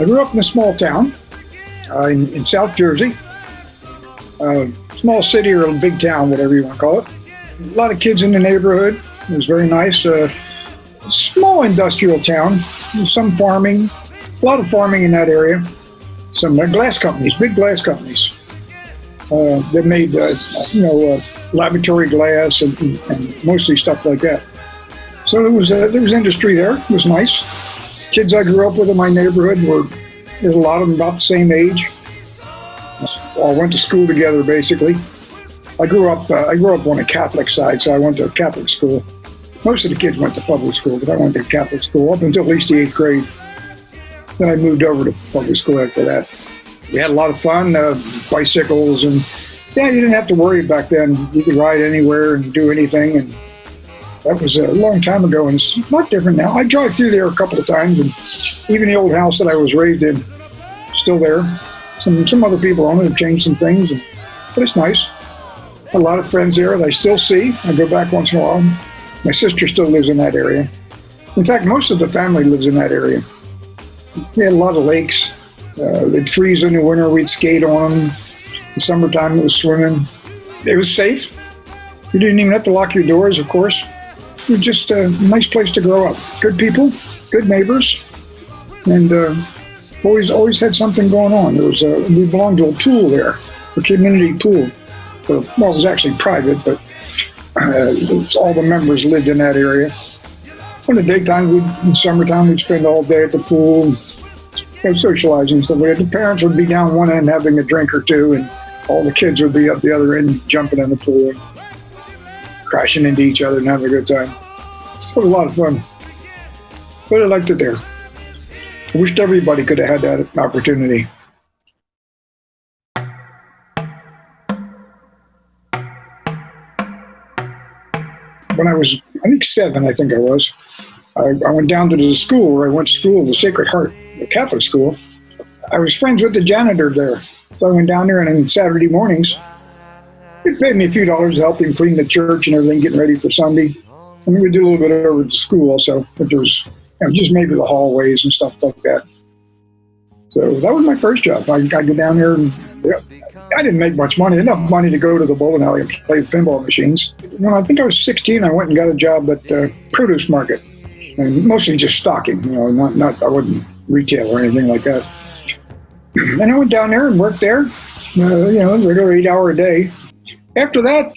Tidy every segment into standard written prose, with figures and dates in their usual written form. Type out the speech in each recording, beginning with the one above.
I grew up in a small town in South Jersey. Small city or a big town, whatever you want to call it. A lot of kids in the neighborhood. It was very nice. Small industrial town. Some farming. A lot of farming in that area. Some glass companies, big glass companies. That made, laboratory glass and mostly stuff like that. So there was industry there. It was nice. Kids I grew up with in my neighborhood there's a lot of them about the same age. All went to school together, basically. I grew up on the Catholic side, so I went to a Catholic school. Most of the kids went to public school, but I went to Catholic school up until at least the 8th grade. Then I moved over to public school after that. We had a lot of fun, bicycles, and you didn't have to worry back then. You could ride anywhere and do anything, and that was a long time ago, and it's not different now. I drive through there a couple of times, and even the old house that I was raised in, still there. Some other people on it have changed some things, but it's nice. A lot of friends there that I still see. I go back once in a while. My sister still lives in that area. In fact, most of the family lives in that area. We had a lot of lakes. It'd freeze in the winter, we'd skate on them. In the summertime, it was swimming. It was safe. You didn't even have to lock your doors, of course. It was just a nice place to grow up. Good people, good neighbors, and always had something going on. We belonged to a pool there, a community pool. Well, it was actually private, but all the members lived in that area. In the daytime, in summertime, we'd spend all day at the pool, socializing. So the parents would be down one end having a drink or two, and all the kids would be up the other end jumping in the pool, crashing into each other and having a good time. So it was a lot of fun. But I liked it there. I wished everybody could have had that opportunity. When I was, 7, I was, I went down to the school where I went to school, the Sacred Heart, the Catholic school. I was friends with the janitor there. So I went down there, and on Saturday mornings, he paid me a few dollars to help him clean the church and everything, getting ready for Sunday. And we would do a little bit over at the school also, but there was just maybe the hallways and stuff like that. So that was my first job. I go down there, and I didn't make much money, enough money to go to the bowling alley and play pinball machines. When I think I was 16, I went and got a job at the produce market, and mostly just stocking. I wasn't retail or anything like that. And I went down there and worked there, regular 8-hour a day. After that,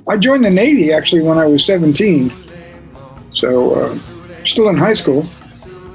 I joined the Navy actually when I was 17. So still in high school,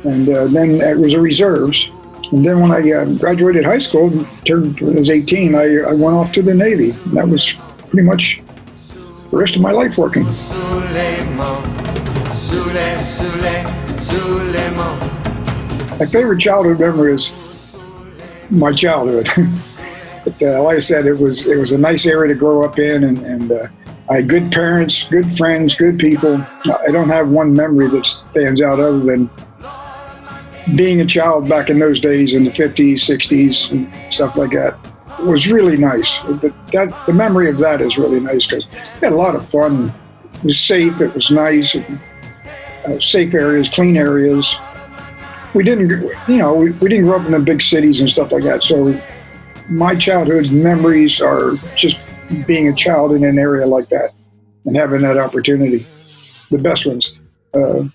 and then it was a reserves. And then when I graduated high school, when I was 18, I went off to the Navy. And that was pretty much the rest of my life working. My favorite childhood memory is my childhood. But like I said, it was a nice area to grow up in, and I had good parents, good friends, good people. I don't have one memory that stands out other than being a child back in those days in the 50s, 60s, and stuff like that. It was really nice. The memory of that is really nice because we had a lot of fun. It was safe. It was nice. Safe areas, clean areas. We didn't grow up in the big cities and stuff like that. So my childhood memories are just being a child in an area like that and having that opportunity. The best ones. A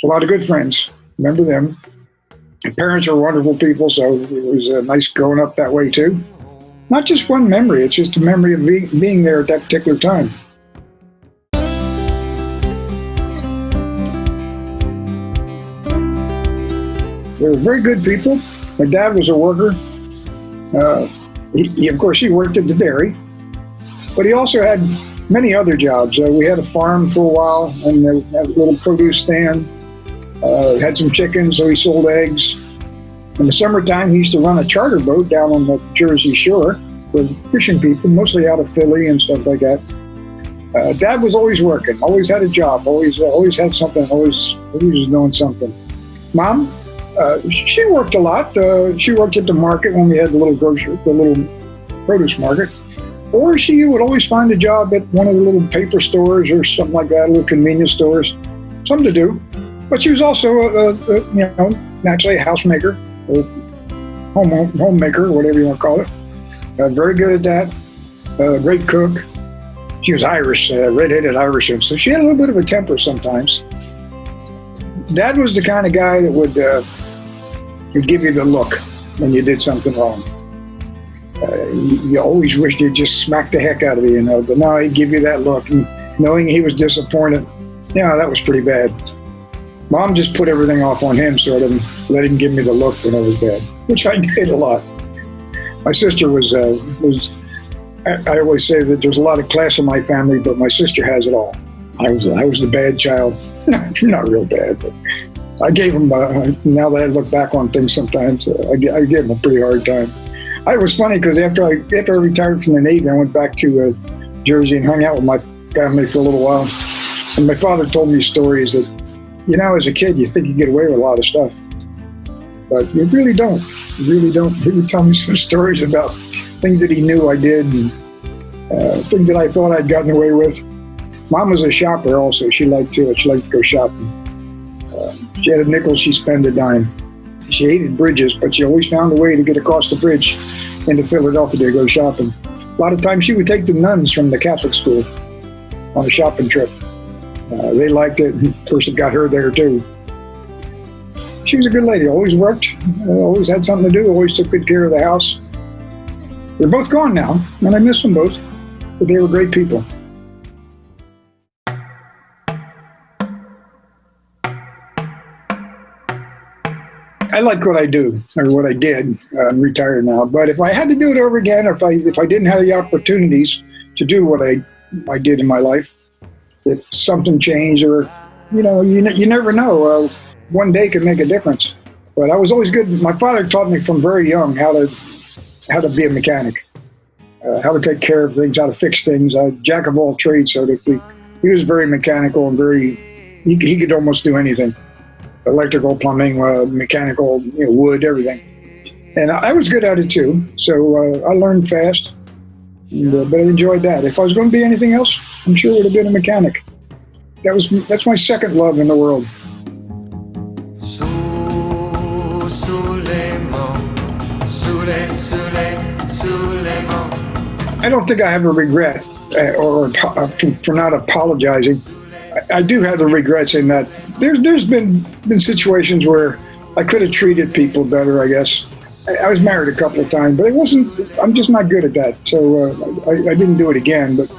lot of good friends. Remember them. My parents are wonderful people, so it was nice growing up that way too. Not just one memory, it's just a memory of being there at that particular time. They were very good people. My dad was a worker. Of course, he worked at the dairy, but he also had many other jobs. We had a farm for a while, and had a little produce stand. Had some chickens, so he sold eggs. In the summertime, he used to run a charter boat down on the Jersey Shore with fishing people, mostly out of Philly and stuff like that. Dad was always working, always had a job, always had something, always was doing something. Mom, she worked a lot. She worked at the market when we had the little produce market. Or she would always find a job at one of the little paper stores or something like that, little convenience stores, something to do. But she was also, naturally a housemaker, homemaker, whatever you want to call it. Very good at that. Great cook. She was Irish, red-headed Irish, so she had a little bit of a temper sometimes. Dad was the kind of guy that would give you the look when you did something wrong. You always wished he'd just smack the heck out of you, but no, he'd give you that look. And knowing he was disappointed, that was pretty bad. Mom just put everything off on him, sort of, and let him give me the look when it was bad, which I did a lot. My sister was I always say that there's a lot of class in my family, but my sister has it all. I was the bad child. Not real bad, but I gave him, now that I look back on things sometimes, I gave him a pretty hard time. It was funny because after I retired from the Navy, I went back to Jersey and hung out with my family for a little while. And my father told me stories that, as a kid, you think you get away with a lot of stuff. But you really don't. You really don't. He would tell me some stories about things that he knew I did and things that I thought I'd gotten away with. Mom was a shopper also. She liked to go shopping. She had a nickel, she spent a dime. She hated bridges, but she always found a way to get across the bridge into Philadelphia to go shopping. A lot of times she would take the nuns from the Catholic school on a shopping trip. They liked it. Of course, it got her there too. She was a good lady, always worked, always had something to do, always took good care of the house. They're both gone now, and I miss them both, but they were great people. I like what I do, or what I did. I'm retired now, but if I had to do it over again, or if I didn't have the opportunities to do what I did in my life, if something changed, or you never know. One day could make a difference. But I was always good. My father taught me from very young how to be a mechanic, how to take care of things, how to fix things. Jack of all trades, so to speak. He was very mechanical and he could almost do anything. Electrical, plumbing, mechanical, wood, everything. And I was good at it too. So I learned fast, but I enjoyed that. If I was going to be anything else, I'm sure it would have been a mechanic. That's my second love in the world. I don't think I have a regret for not apologizing. I do have the regrets in that there's been situations where I could have treated people better, I guess. I was married a couple of times, but I'm just not good at that. So I didn't do it again, but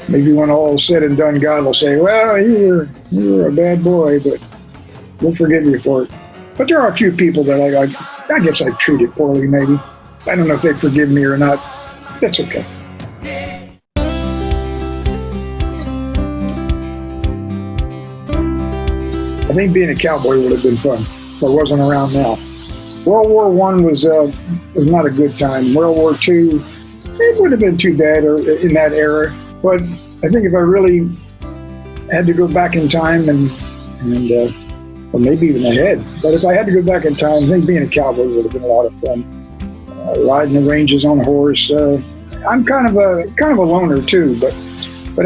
maybe when all is said and done, God will say, well, you were a bad boy, but we'll forgive you for it. But there are a few people that I guess I treated poorly, maybe. I don't know if they forgive me or not. That's okay. I think being a cowboy would have been fun, but I wasn't around now. World War I was not a good time. World War II, it would have been too bad in that era. But I think if I really had to go back in time or maybe even ahead, but if I had to go back in time, I think being a cowboy would have been a lot of fun. Riding the ranges on a horse. I'm kind of a loner too, but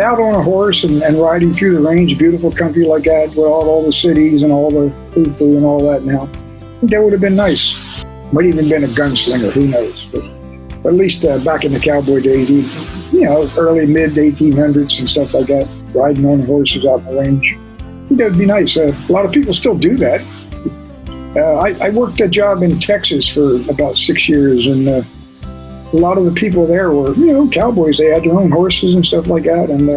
out on a horse and riding through the range, beautiful country like that, with all the cities and all the foo-foo and all that now, I think that would have been nice. Might even been a gunslinger, who knows. But at least back in the cowboy days, early, mid 1800s and stuff like that, riding on horses out in the range. I think that would be nice. A lot of people still do that. I worked a job in Texas for about 6 years, and a lot of the people there were, cowboys. They had their own horses and stuff like that, and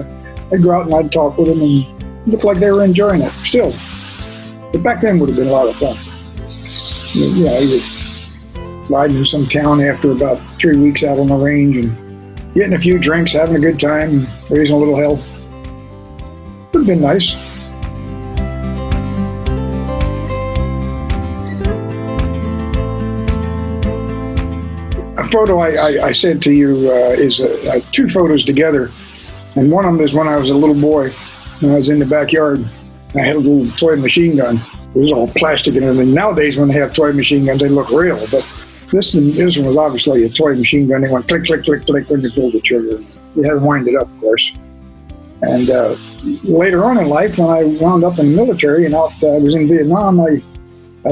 I'd go out and I'd talk with them, and it looked like they were enjoying it still. But back then would have been a lot of fun. You was riding in some town after about 3 weeks out on the range and getting a few drinks, having a good time, raising a little hell. Would have been nice. A photo I said to you is two photos together, and one of them is when I was a little boy, and I was in the backyard. I had a little toy machine gun. It was all plastic and everything. Nowadays, when they have toy machine guns, they look real, but this one was obviously a toy machine gun. They went click, click, click, click when you pulled the trigger. You had to wind it up, of course. And later on in life, when I wound up in the military and I was in Vietnam, I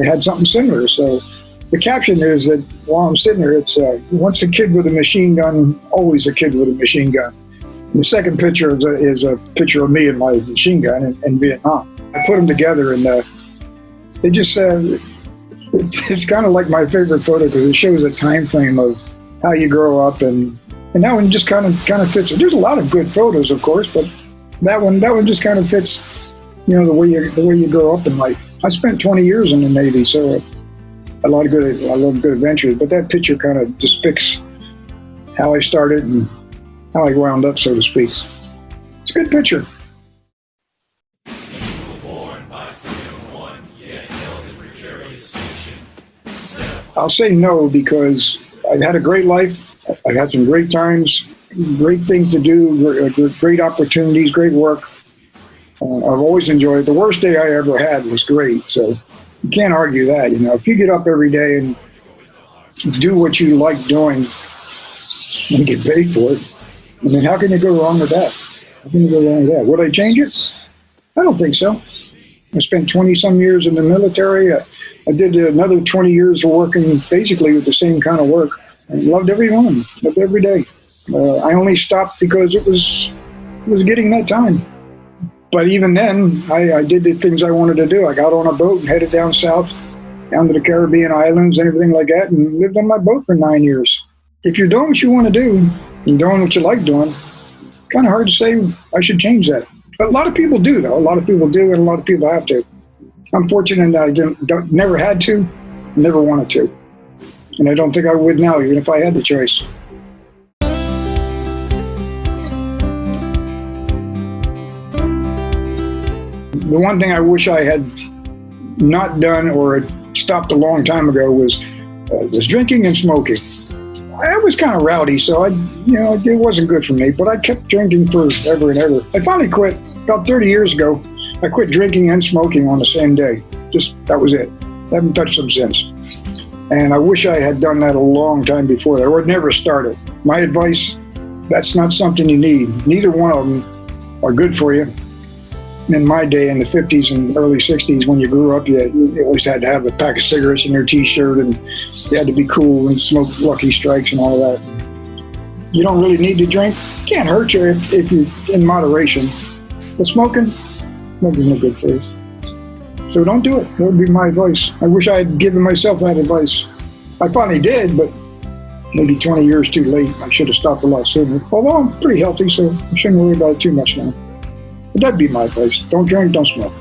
had something similar. So The caption is that while I'm sitting there, it's once a kid with a machine gun, always a kid with a machine gun. And the second picture is a picture of me and my machine gun in Vietnam. I put them together, and they just it's kind of like my favorite photo because it shows a time frame of how you grow up, and that one just kind of fits it. There's a lot of good photos, of course, but that one just kind of fits, the way you grow up in life. I spent 20 years in the Navy, so I love good adventures. But that picture kind of depicts how I started and how I wound up, so to speak. It's a good picture. I'll say no because I've had a great life. I've had some great times, great things to do, great opportunities, great work. I've always enjoyed it. The worst day I ever had was great, so you can't argue that. If you get up every day and do what you like doing and get paid for it, how can you go wrong with that? Would I change it? I don't think so. I spent 20-some years in the military. I did another 20 years of working basically with the same kind of work. I loved every one, loved every day. I only stopped because it was getting that time. But even then, I did the things I wanted to do. I got on a boat and headed down south, down to the Caribbean islands and everything like that, and lived on my boat for 9 years. If you're doing what you want to do, you're doing what you like doing, kind of hard to say I should change that. But a lot of people do, though. A lot of people do, and a lot of people have to. I'm fortunate that I never had to, never wanted to. And I don't think I would now, even if I had the choice. The one thing I wish I had not done or had stopped a long time ago was drinking and smoking. I was kind of rowdy, so it wasn't good for me, but I kept drinking forever and ever. I finally quit about 30 years ago. I quit drinking and smoking on the same day. That was it. I haven't touched them since. And I wish I had done that a long time before that, or never started. My advice, that's not something you need. Neither one of them are good for you. In my day, in the 50s and early 60s, when you grew up, you always had to have a pack of cigarettes in your T-shirt, and you had to be cool and smoke Lucky Strikes and all that. You don't really need to drink. Can't hurt you if you're in moderation. But smoking no good for you. So don't do it. That would be my advice. I wish I had given myself that advice. I finally did, but maybe 20 years too late. I should have stopped a lot sooner. Although I'm pretty healthy, so I shouldn't worry about it too much now. But that'd be my advice. Don't drink, don't smoke.